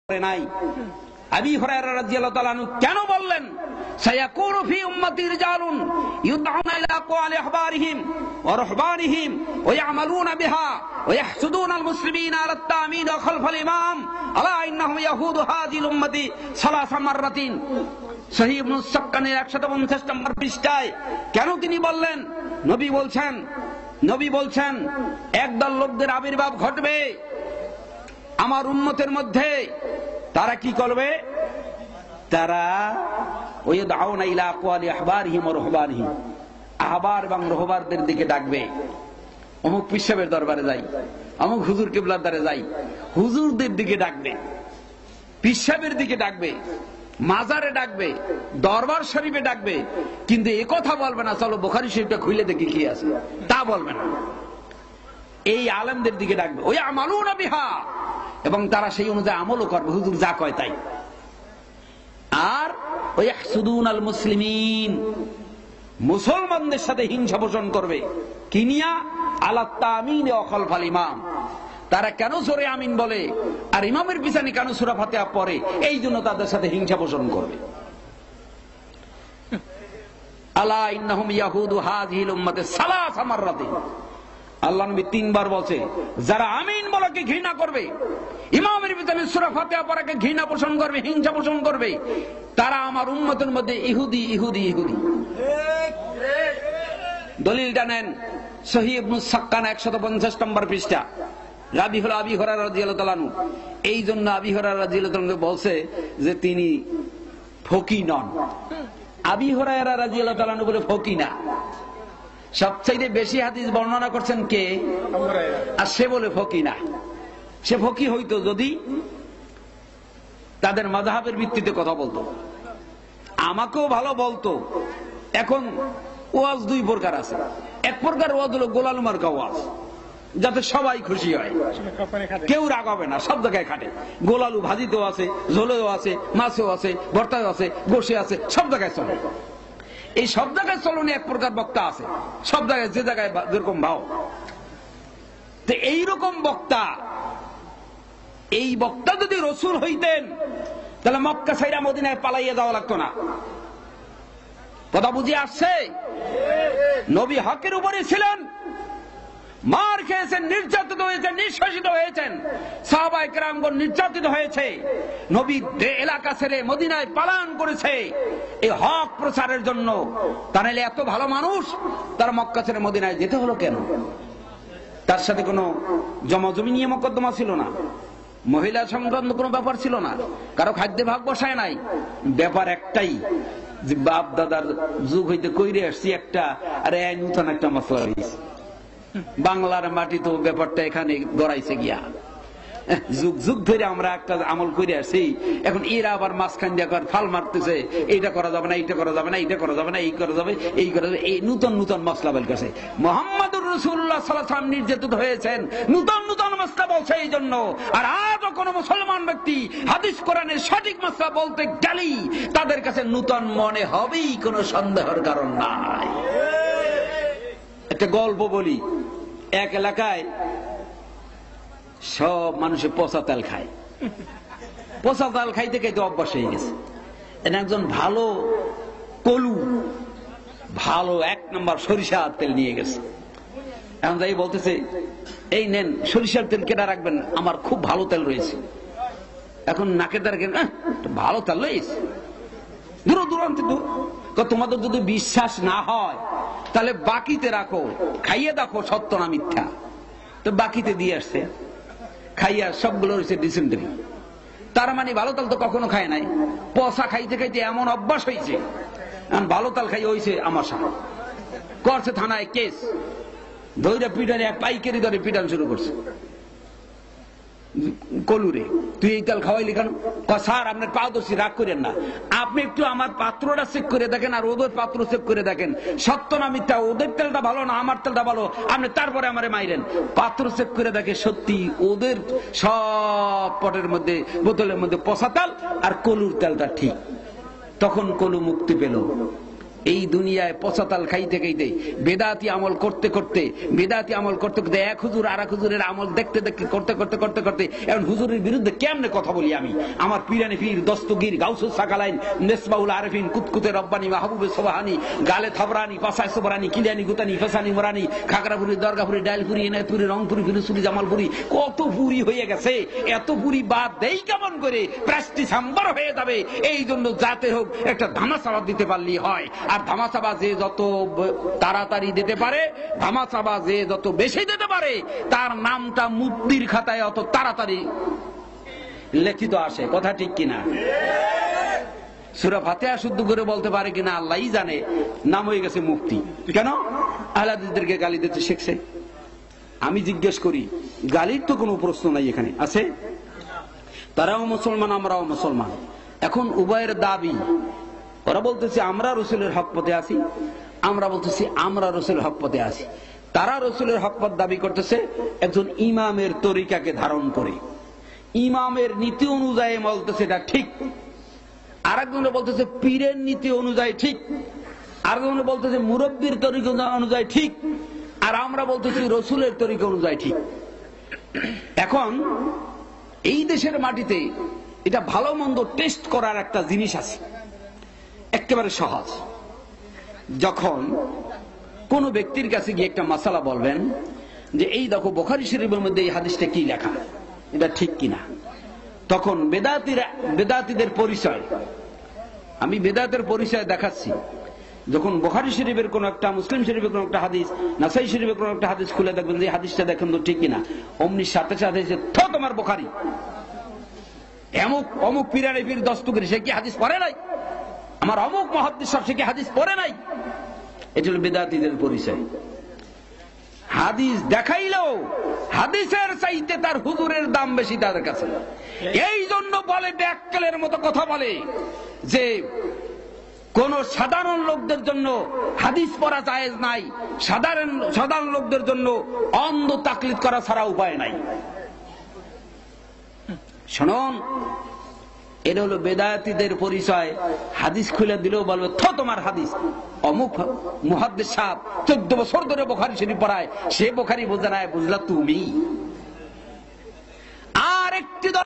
নাই। আবী হুরায়রা রাদিয়াল্লাহু তাআলা আনহু কেন বললেন সায়াকুনু ফি উম্মতি রিজালুন ইউদউনা ইলা আকওয়ালি আহবারিহিম ওয়া রুহবানিহিম ওয়া ইয়ামালুনা বিহা ওয়া ইয়াহসুদুনা আল মুসলিমিনা আলা আত-তামিন ওয়া খালফাল ইমাম আলা ইন্নাহুম ইয়াহুদু হাযিহিল উম্মতি সালাসা মাররাতিন। সহিহ ইবনে সাক্কানের 150 নম্বর পৃষ্ঠায় কেন তিনি বললেন? নবী বলছেন একদল লোকদের আবির্ভাব ঘটবে আমার উম্মতের মধ্যে। তারা কি করবে? তারা ওয়ায়দাউনা ইলা আকওয়ালি আহবারিহিম ওয়া রুহবানিহিম, আহবার এবং রহবারদের দিকে ডাকবে। অমুক পীর সাহেবের দরবারে যাই, অমুক হুজুর কিবলার দ্বারে যাই, হুজুরদের দিকে ডাকবে, পীর সাহেবের দিকে ডাকবে, মাজারে ডাকবে, দরবার শরীফে ডাকবে। কিন্তু এ কথা বলবে না চলো বুখারী শরীফটা খুলে দেখি কি আছে, তা বলবে না। এই আলেমদের দিকে ডাকবে, ওয়া আমালুনা বিহা, এবং তারা সেই অনুযায়ী আমলও করবে, হুজুর যা কয় তাই। আর ওয়া ইয়াহসুদুনাল মুসলিমিন, মুসলমানদের সাথে হিংসা পোষণ করবে। কিনিয়া আলা তামিন ওয়া খালফাল ইমাম, তারা কেন জোরে আমিন বলে আর ইমামের পিছনে কেন সূরা ফাতিহা পড়ে, এই জন্য তাদের সাথে হিংসা পোষণ করবে। আলা ইন্নাহুম ইয়াহুদু হাযিহিল উম্মতি সালাসা মাররাতিন, আল্লাহ নবী তিনবার বলছে যারা আমিন বলাকে ঘৃণা করবে, ইমামের পিছনে সূরা ফাতিহা পড়াকে ঘৃণা পোষণ করবে, হিংসা পোষণ করবে, তারা আমার উম্মতের মধ্যে ইহুদি ইহুদি ইহুদি। দলিলটা নেন সহিহ ইবনে সাক্কান 150 নম্বর পৃষ্ঠা। রাবি হলো আবী হুরায়রা রাদিয়াল্লাহু তাআলা আনহু। এই জন্য আবী হুরায়রা রাদিয়াল্লাহু তাআলা বলছে যে তিনি ফকি নন। আবী হুরায়রা রাদিয়াল্লাহু তাআলা আনহু বলে ফকি না। সবচেয়ে বেশি হাদিস বর্ণনা করছেন কে? আর সে বলে ফকি না। সে ফকি হইতো যদি তাদের মাযহাবের ভিত্তিতে কথা বলতো, আমাকেও ভালো বলতো। এখন ওয়াজ দুই প্রকার আছে। এক প্রকার ওয়াজ হলো গোলাল মার্কা ওয়াজ, যাতে সবাই খুশি হয়, কেউ রাগ হবে না, সব জায়গায় খাটে। গোলালু ভাজিতেও আছে, ঝোলেও আছে, মাছেও আছে, ভর্তাও আছে, গোশে আছে, সব জায়গায় চলে। এই সব জায়গায় চলনে এক প্রকার বক্তা আছে, সব জায়গায় যে জায়গায় যেরকম ভাও। তো এইরকম বক্তা, এই বক্তা যদি রাসূল হইতেন তাহলে মক্কা ছাইরা মদিনায় পালাইয়া যাওয়া লাগতো না। কথা বুঝে আসছে? নবী হকের উপরে ছিলেন, মার খেয়েছেন, নির্যাতিত হয়েছেন, নিষ্কাশিত হয়েছেন, সাহাবায়ে কেরামগণ নির্যাতিত হয়েছে। নবী এলাকা ছেড়ে মদিনায় পালায়ন করেছে এই হক প্রচারের জন্য। তাহলে এত ভালো মানুষ তার মক্কা ছেড়ে মদিনায় যেতে হলো কেন? তার সাথে কোনো জমাজমি নিয়ে মোকদ্দমা ছিল না, মহিলা সংক্রান্ত কোনো ব্যাপার ছিল না, কারো খাদ্যে ভাগ বসায় নাই। ব্যাপার একটাই যে বাপ দাদার যুগ হইতে কইরে আসছি একটা, আরে নতুন একটা মশলা হয়েছে। বাংলার মাটি তো ব্যাপারটা এখানে গড়াইছে গিয়া, যুগ যুগ ধরে আমরা একটা আমল করে আসছি। এখন এরা আবার মাঝখান দিয়ে ফাল মারতেছে, এইটা করা যাবে না, এইটা করা যাবে না, এইটা করা যাবে না, এই করা যাবে, এই করা যাবে, এই নতুন নতুন মশলা বের করছে। মুহাম্মদুর রাসূলুল্লাহ সাল্লাল্লাহু আলাইহি ওয়াসাল্লাম নির্যাতিত হয়েছেন, নতুন নতুন মশলা বলছে এই জন্য। আর আজও কোন মুসলমান ব্যক্তি হাদিস কোরআনের সঠিক মশলা বলতে গেলেই তাদের কাছে নতুন মনে হবেই, কোনো সন্দেহের কারণ নাই। একটা গল্প বলি। এক এলাকায় সব মানুষে পচা তেল খায়, পচা তেল খাইতে খাইতে অভ্যাস হয়ে গেছে। একজন ভালো কলু, ভালো 1 নম্বর সরিষার তেল নিয়ে গেছে। এখন যাই বলতেছে, এই নেন সরিষার তেল, কেনা রাখবেন, আমার খুব ভালো তেল রয়েছে। এখন নাকের দ্বারা কেন ভালো তেল রয়েছে, দূর দূরান্তে দূর। তোমাদের যদি বিশ্বাস না হয় তাহলে বাকিতে রাখো, খাইয়ে দেখো সত্য না মিথ্যা। তো বাকিতে দিয়ে আসছে, খাইয়া সবগুলো হয়েছে ডিসেন্টারি। তার মানে ভালো তাল তো কখনো খায় নাই, পচা খাইতে খাইতে এমন অভ্যাস হয়েছে। ভালো তাল খাই হয়েছে আমার সাথে, করছে থানায় কেস, ধৈর্য পিটানে এক পাইকারি ধরে পিটান শুরু করছে। কলুরে তুই এই তেল খাওয়াইলি কেন? স্যার আপনার পা দোষী, রাগ করেন না, আপনি একটু আমার পাত্রটা চেক করে দেখেন আর ওদের পাত্র চেক করে দেখেন, সত্য না মিথ্যা, ওদের তেলটা ভালো না আমার তেলটা ভালো, আপনি তারপরে আমারে মাইরেন। পাত্র চেক করে দেখে সত্যি ওদের সব পটের মধ্যে, বোতলের মধ্যে পচা তেল, আর কলুর তেলটা ঠিক। তখন কলু মুক্তি পেল। এই দুনিয়ায় পচাতাল খাইতে খাইতে বেদাতি আমল করতে করতে এক হুজুর আর এক হুজুরের আমল দেখতে দেখতে করতে করতে করতে করতে এখন হুজুরের বিরুদ্ধে কেমনে কথা বলি আমি? আমার পীরানি পীর দস্তগীর গাউসুস সাকালাইন মেসবাউল আরেফিন কুতকুতে রব্বানি মাহবুবে সোবাহানি গালে থাবরানি পাশায় সোবরানি কিলিয়ানি গুতানি ফেসানি মোরানি খাগড়াপুরি দরগাপুরি ডাইলপুরি এনায়তপুরি রংপুরি ফিরুসুরি জামালপুরি কত পুরি হয়ে গেছে। এত পুরি বাদ দেই কেমন করে? প্রেস্টিজ হাম্বার হয়ে যাবে। এই জন্য যাতে হোক একটা ধামাচাপা দিতে পারলেই হয়। আর ধামাচাপা যে যত তাড়াতাড়ি দিতে পারে, ধামাচাপা যে যত বেশি দিতে পারে, তার নামটা মুক্তির খাতায় অত তাড়াতাড়ি লিখিত আসে। কথা ঠিক কিনা? সূরা ফাতিহা শুদ্ধ করে বলতে পারে কিনা আল্লাহই জানে, নাম হয়ে গেছে মুফতি। কেন? আহলে হাদিসদেরকে গালি দিতে শিখছে। আমি জিজ্ঞেস করি, গালির তো কোনো প্রশ্ন নাই এখানে, আছে? তারাও মুসলমান, আমরাও মুসলমান। এখন উভয়ের দাবি, ওরা বলতেছে আমরা রসুলের হক পথে আছি, আমরা বলতেছি আমরা রসুলের হক পথে আছি। তারা রসুলের হক পথ দাবি করতেছে একজন ইমামের তরিকাকে ধারণ করে, ইমামের নীতি অনুযায়ী বলতেছে এটা ঠিক। আরেকজনে বলতেছে পীরের নীতি অনুযায়ী ঠিক, আরেকজনে বলতেছে মুরব্বীর তরিকা অনুযায়ী ঠিক, আর আমরা বলতেছি রসুলের তরিকা অনুযায়ী ঠিক। এখন এই দেশের মাটিতে এটা ভালো মন্দ টেস্ট করার একটা জিনিস আছে, একেবারে সহজ। যখন কোন ব্যক্তির কাছে গিয়ে একটা মাসালা বলবেন যে এই দেখো বুখারী শরীফের মধ্যে এই হাদিসটা কি লেখা, এটা ঠিক কিনা, তখন বেদাতীদের পরিচয়, আমি বেদাতের পরিচয় দেখাচ্ছি। যখন বুখারী শরীফের কোন একটা, মুসলিম শরীফের কোন একটা হাদিস, নাসাই শরীফের কোন একটা হাদিস খুলে দেখবেন যে হাদিসটা দেখেন তো ঠিক কিনা, অমনি সাথে সাথে তোমার বুখারী অমুক পীরানি পীর দস্তগীর সে কি হাদিস পড়ে নাই, আমার অমুক মুহাদ্দিস সব সে কি হাদিস পড়ে নাই। এটা হলো বেদাতীদের পরিচয়। হাদিস দেখাইলেও হাদিসের চাইতে তার হুজুরের দাম বেশি তাদের কাছে। এই জন্য বলে ব্যাককেলের মতো কথা বলে যে কোন সাধারণ লোকদের জন্য হাদিস পড়া জায়েজ নাই, সাধারণ লোকদের জন্য অন্ধ তাকলিদ করা ছাড়া উপায় নাই। শুনুন, এটা হলো বেদাতীদের পরিচয়। হাদিস খুলে দিলেও বলবে তোমার হাদিস, অমুক মুহাদ্দিস সাহেব 14 বছর ধরে বুখারী শরীফ পড়ায়, সে বুখারী বোঝে না, বুঝলা তুমি।